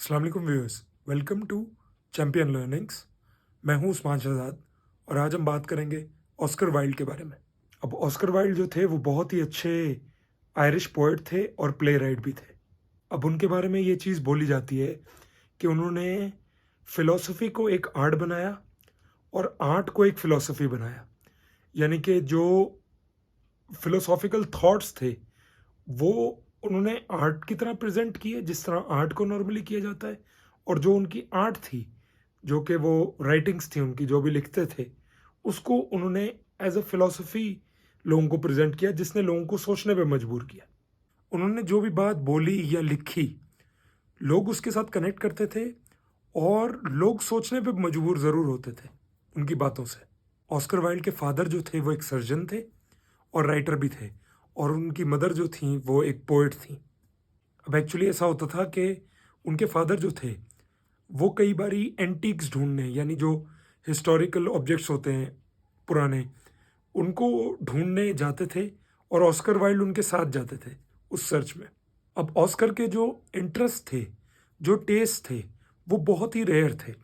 अस्सलाम वालेकुम viewers, welcome to champion learnings. मैं हूं उस्मान शहजाद और आज हम बात करेंगे ऑस्कर वाइल्ड के बारे में। अब ऑस्कर वाइल्ड जो थे वो बहुत ही अच्छे आयरिश पोएट थे और प्ले राइट भी थे। अब उनके बारे में ये चीज़ बोली जाती है कि उन्होंने फ़िलॉसफ़ी को एक आर्ट बनाया और आर्ट को एक फ़िलॉसफ़ी बनाया। यानी कि जो फ़िलोसॉफ़िकल थॉट्स थे वो उन्होंने आर्ट की तरह प्रेज़ेंट किए जिस तरह आर्ट को नॉर्मली किया जाता है, और जो उनकी आर्ट थी, जो कि वो राइटिंग्स थी उनकी, जो भी लिखते थे, उसको उन्होंने एज़ अ फ़िलॉसफ़ी लोगों को प्रेज़ेंट किया, जिसने लोगों को सोचने पे मजबूर किया। उन्होंने जो भी बात बोली या लिखी, लोग उसके साथ कनेक्ट करते थे और लोग सोचने पे मजबूर ज़रूर होते थे उनकी बातों से। ऑस्कर वाइल्ड के फादर जो थे वो एक सर्जन थे और राइटर भी थे, और उनकी मदर जो थी वो एक पोएट थी। अब एक्चुअली ऐसा होता था कि उनके फादर जो थे वो कई बारी एंटीक्स ढूंढने, यानी जो हिस्टोरिकल ऑब्जेक्ट्स होते हैं पुराने, उनको ढूंढने जाते थे और ऑस्कर वाइल्ड उनके साथ जाते थे उस सर्च में। अब ऑस्कर के जो इंटरेस्ट थे, जो टेस्ट थे, वो बहुत ही रेयर थे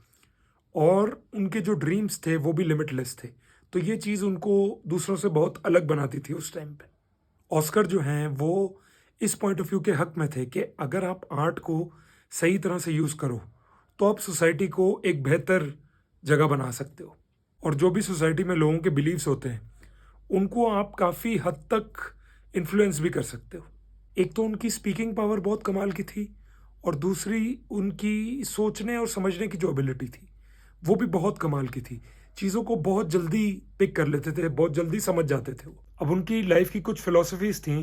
और उनके जो ड्रीम्स थे वो भी लिमिटलेस थे। तो ये चीज़ उनको दूसरों से बहुत अलग बनाती थी उस टाइम पे। ऑस्कर जो हैं वो इस पॉइंट ऑफ व्यू के हक में थे कि अगर आप आर्ट को सही तरह से यूज़ करो तो आप सोसाइटी को एक बेहतर जगह बना सकते हो, और जो भी सोसाइटी में लोगों के बिलीव्स होते हैं उनको आप काफ़ी हद तक इन्फ्लुएंस भी कर सकते हो। एक तो उनकी स्पीकिंग पावर बहुत कमाल की थी, और दूसरी उनकी सोचने और समझने की जो एबिलिटी थी वो भी बहुत कमाल की थी। चीज़ों को बहुत जल्दी पिक कर लेते थे, बहुत जल्दी समझ जाते थे वो। अब उनकी लाइफ की कुछ फिलॉसफीज़ थी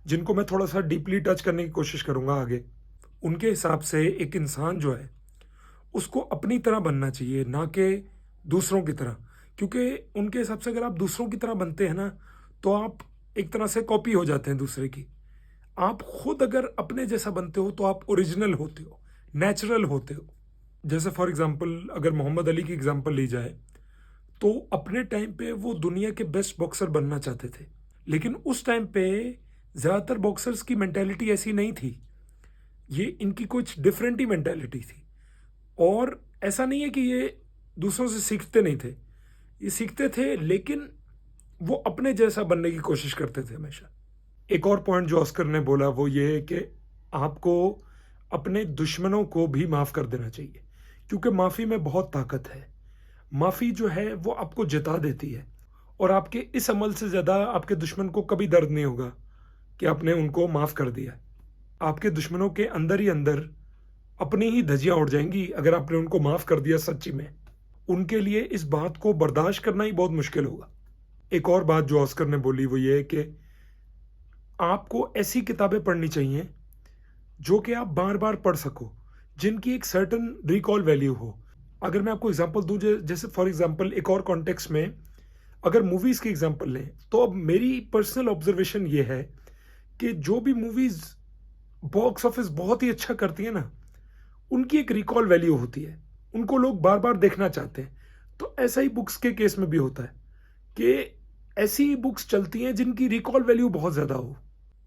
जिनको मैं थोड़ा सा डीपली टच करने की कोशिश करूँगा आगे। उनके हिसाब से एक इंसान जो है उसको अपनी तरह बनना चाहिए, ना कि दूसरों की तरह। क्योंकि उनके हिसाब से अगर आप दूसरों की तरह बनते हैं ना, तो आप एक तरह से कॉपी हो जाते हैं दूसरे की। आप खुद अगर अपने जैसा बनते हो तो आप ओरिजिनल होते हो, नेचुरल होते हो। जैसे फॉर एग्जांपल अगर मोहम्मद अली की एग्जांपल ली जाए, तो अपने टाइम पे वो दुनिया के बेस्ट बॉक्सर बनना चाहते थे, लेकिन उस टाइम पे ज़्यादातर बॉक्सर्स की मेंटालिटी ऐसी नहीं थी। ये इनकी कुछ डिफरेंट ही मेंटालिटी थी, और ऐसा नहीं है कि ये दूसरों से सीखते नहीं थे, ये सीखते थे, लेकिन वो अपने जैसा बनने की कोशिश करते थे हमेशा। एक और पॉइंट जो ऑस्कर ने बोला वो ये है कि आपको अपने दुश्मनों को भी माफ़ कर देना चाहिए, क्योंकि माफ़ी में बहुत ताकत है। माफ़ी जो है वो आपको जिता देती है, और आपके इस अमल से ज़्यादा आपके दुश्मन को कभी दर्द नहीं होगा कि आपने उनको माफ़ कर दिया। आपके दुश्मनों के अंदर ही अंदर अपनी ही धज्जियाँ उड़ जाएंगी अगर आपने उनको माफ़ कर दिया सच्ची में। उनके लिए इस बात को बर्दाश्त करना ही बहुत मुश्किल होगा। एक और बात जो ऑस्कर ने बोली वो ये है कि आपको ऐसी किताबें पढ़नी चाहिए जो कि आप बार-बार पढ़ सको, जिनकी एक सर्टेन रिकॉल वैल्यू हो। अगर मैं आपको एग्ज़ाम्पल दूँ, जैसे फॉर एग्ज़ाम्पल एक और कॉन्टेक्स्ट में अगर मूवीज़ की एग्ज़ाम्पल लें, तो अब मेरी पर्सनल ऑब्ज़र्वेशन ये है कि जो भी मूवीज़ बॉक्स ऑफिस बहुत ही अच्छा करती है ना, उनकी एक रिकॉल वैल्यू होती है। उनको लोग बार-बार देखना चाहते हैं। तो ऐसा ही बुक्स के केस में भी होता है कि ऐसी बुक्स चलती हैं जिनकी रिकॉल वैल्यू बहुत ज़्यादा हो,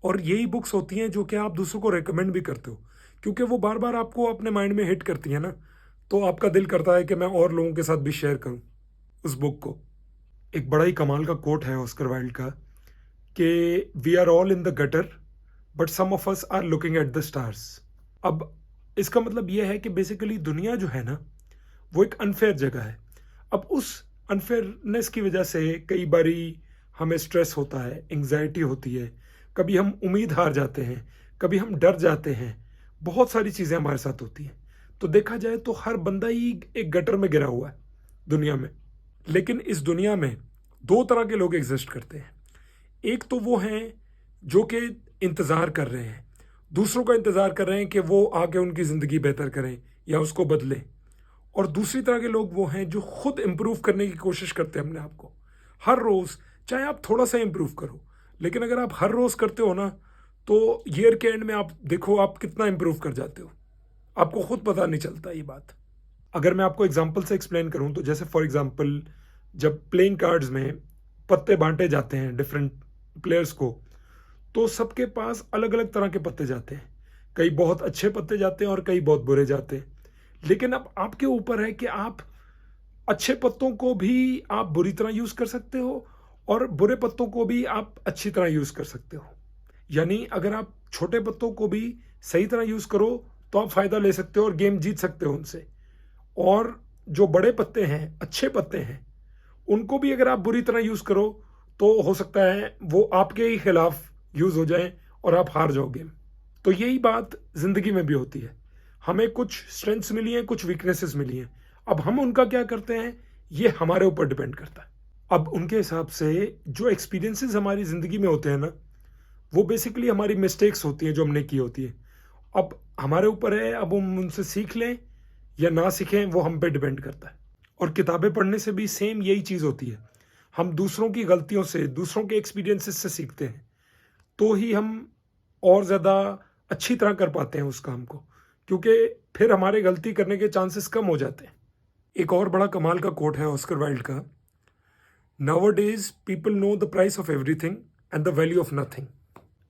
और यही बुक्स होती हैं जो कि आप दूसरों को रिकमेंड भी करते हो, क्योंकि वो बार-बार आपको अपने माइंड में हिट करती हैं ना, तो आपका दिल करता है कि मैं और लोगों के साथ भी शेयर करूँ उस बुक को। एक बड़ा ही कमाल का कोट है ऑस्कर वाइल्ड का कि we are all in the gutter but some of us are looking at the stars. अब इसका मतलब यह है कि बेसिकली दुनिया जो है ना, वो एक अनफेयर जगह है। अब उस अनफेयरनेस की वजह से कई बारी हमें स्ट्रेस होता है, एंग्जाइटी होती है, कभी हम उम्मीद हार जाते हैं, कभी हम डर जाते हैं, बहुत सारी चीज़ें हमारे साथ होती हैं। तो देखा जाए तो हर बंदा ही एक गटर में गिरा हुआ है दुनिया में। लेकिन इस दुनिया में दो तरह के लोग एग्जिस्ट करते हैं। एक तो वो हैं जो कि इंतज़ार कर रहे हैं, दूसरों का इंतज़ार कर रहे हैं कि वो आके उनकी ज़िंदगी बेहतर करें या उसको बदलें। और दूसरी तरह के लोग वो हैं जो खुद इम्प्रूव करने की कोशिश करते हैं अपने आप को हर रोज़। चाहे आप थोड़ा सा इम्प्रूव करो, लेकिन अगर आप हर रोज़ करते हो ना, तो ईयर के एंड में आप देखो आप कितना इम्प्रूव कर जाते हो, आपको खुद पता नहीं चलता ये बात। अगर मैं आपको एग्जांपल से एक्सप्लेन करूं, तो जैसे फॉर एग्जांपल जब प्लेइंग कार्ड्स में पत्ते बांटे जाते हैं डिफरेंट प्लेयर्स को, तो सबके पास अलग अलग तरह के पत्ते जाते हैं। कई बहुत अच्छे पत्ते जाते हैं और कई बहुत बुरे जाते हैं। लेकिन अब आपके ऊपर है कि आप अच्छे पत्तों को भी आप बुरी तरह यूज़ कर सकते हो और बुरे पत्तों को भी आप अच्छी तरह यूज़ कर सकते हो। यानी अगर आप छोटे पत्तों को भी सही तरह यूज़ करो तो आप फ़ायदा ले सकते हो और गेम जीत सकते हो उनसे। और जो बड़े पत्ते हैं, अच्छे पत्ते हैं, उनको भी अगर आप बुरी तरह यूज़ करो तो हो सकता है वो आपके ही खिलाफ यूज़ हो जाएं और आप हार जाओ गेम। तो यही बात ज़िंदगी में भी होती है। हमें कुछ स्ट्रेंथ्स मिली हैं, कुछ वीकनेसेस मिली हैं। अब हम उनका क्या करते हैं, ये हमारे ऊपर डिपेंड करता है। अब उनके हिसाब से जो एक्सपीरियंसेस हमारी ज़िंदगी में होते हैं ना, वो बेसिकली हमारी मिस्टेक्स होती हैं जो हमने की होती है। अब हमारे ऊपर है, अब हम उनसे सीख लें या ना सीखें, वो हम पे डिपेंड करता है। और किताबें पढ़ने से भी सेम यही चीज़ होती है। हम दूसरों की गलतियों से, दूसरों के एक्सपीरियंसेस से सीखते हैं, तो ही हम और ज़्यादा अच्छी तरह कर पाते हैं उस काम को, क्योंकि फिर हमारे गलती करने के चांसेस कम हो जाते हैं। एक और बड़ा कमाल का कोट है ऑस्कर वाइल्ड का, nowadays people know the price of everything and the value of nothing.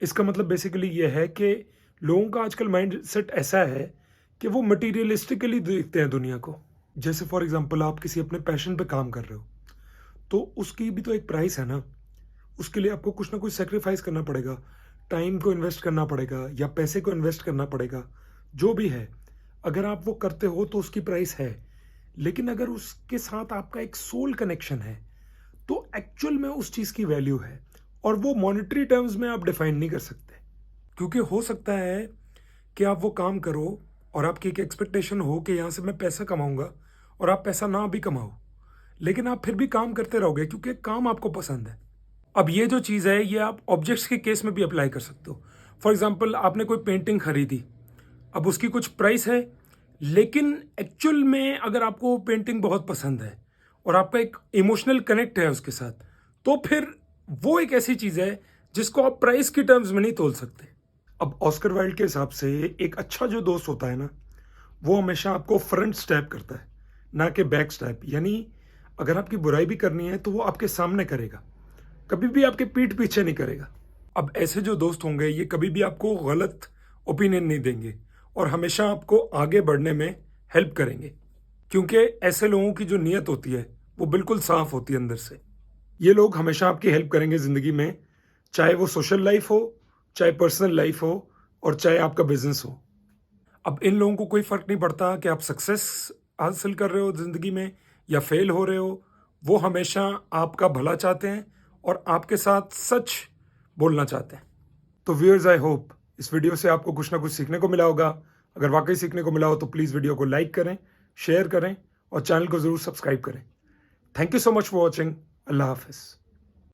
इसका मतलब बेसिकली ये है कि लोगों का आजकल माइंड सेट ऐसा है कि वो मटीरियलिस्टिकली देखते हैं दुनिया को। जैसे फॉर एग्जांपल आप किसी अपने पैशन पे काम कर रहे हो, तो उसकी भी तो एक प्राइस है ना। उसके लिए आपको कुछ ना कुछ सेक्रीफाइस करना पड़ेगा, टाइम को इन्वेस्ट करना पड़ेगा या पैसे को इन्वेस्ट करना पड़ेगा, जो भी है। अगर आप वो करते हो तो उसकी प्राइस है। लेकिन अगर उसके साथ आपका एक सोल कनेक्शन है तो एक्चुअल में उस चीज़ की वैल्यू है, और वो मॉनेटरी टर्म्स में आप डिफाइन नहीं कर सकते। क्योंकि हो सकता है कि आप वो काम करो और आपकी एक एक्सपेक्टेशन हो कि यहाँ से मैं पैसा कमाऊंगा, और आप पैसा ना भी कमाओ, लेकिन आप फिर भी काम करते रहोगे क्योंकि काम आपको पसंद है। अब ये जो चीज़ है, ये आप ऑब्जेक्ट्स के केस में भी अप्लाई कर सकते हो। फॉर एग्जांपल आपने कोई पेंटिंग खरीदी, अब उसकी कुछ प्राइस है, लेकिन एक्चुअल में अगर आपको वो पेंटिंग बहुत पसंद है और आपका एक इमोशनल कनेक्ट है उसके साथ, तो फिर वो एक ऐसी चीज़ है जिसको आप प्राइस की टर्म्स में नहीं तोल सकते। अब ऑस्कर वाइल्ड के हिसाब से एक अच्छा जो दोस्त होता है ना, वो हमेशा आपको फ्रंट स्टेप करता है, ना कि बैक स्टेप। यानी अगर आपकी बुराई भी करनी है तो वो आपके सामने करेगा, कभी भी आपके पीठ पीछे नहीं करेगा। अब ऐसे जो दोस्त होंगे ये कभी भी आपको गलत ओपिनियन नहीं देंगे और हमेशा आपको आगे बढ़ने में हेल्प करेंगे, क्योंकि ऐसे लोगों की जो नीयत होती है वो बिल्कुल साफ होती है अंदर से। ये लोग हमेशा आपकी हेल्प करेंगे ज़िंदगी में, चाहे वो सोशल लाइफ हो, चाहे पर्सनल लाइफ हो, और चाहे आपका बिजनेस हो। अब इन लोगों को कोई फ़र्क नहीं पड़ता कि आप सक्सेस हासिल कर रहे हो ज़िंदगी में या फेल हो रहे हो। वो हमेशा आपका भला चाहते हैं और आपके साथ सच बोलना चाहते हैं। तो व्यूअर्स, आई होप इस वीडियो से आपको कुछ ना कुछ सीखने को मिला होगा। अगर वाकई सीखने को मिला हो तो प्लीज़ वीडियो को लाइक करें, शेयर करें और चैनल को ज़रूर सब्सक्राइब करें। Thank you so much for watching. अल्लाह हाफिज़।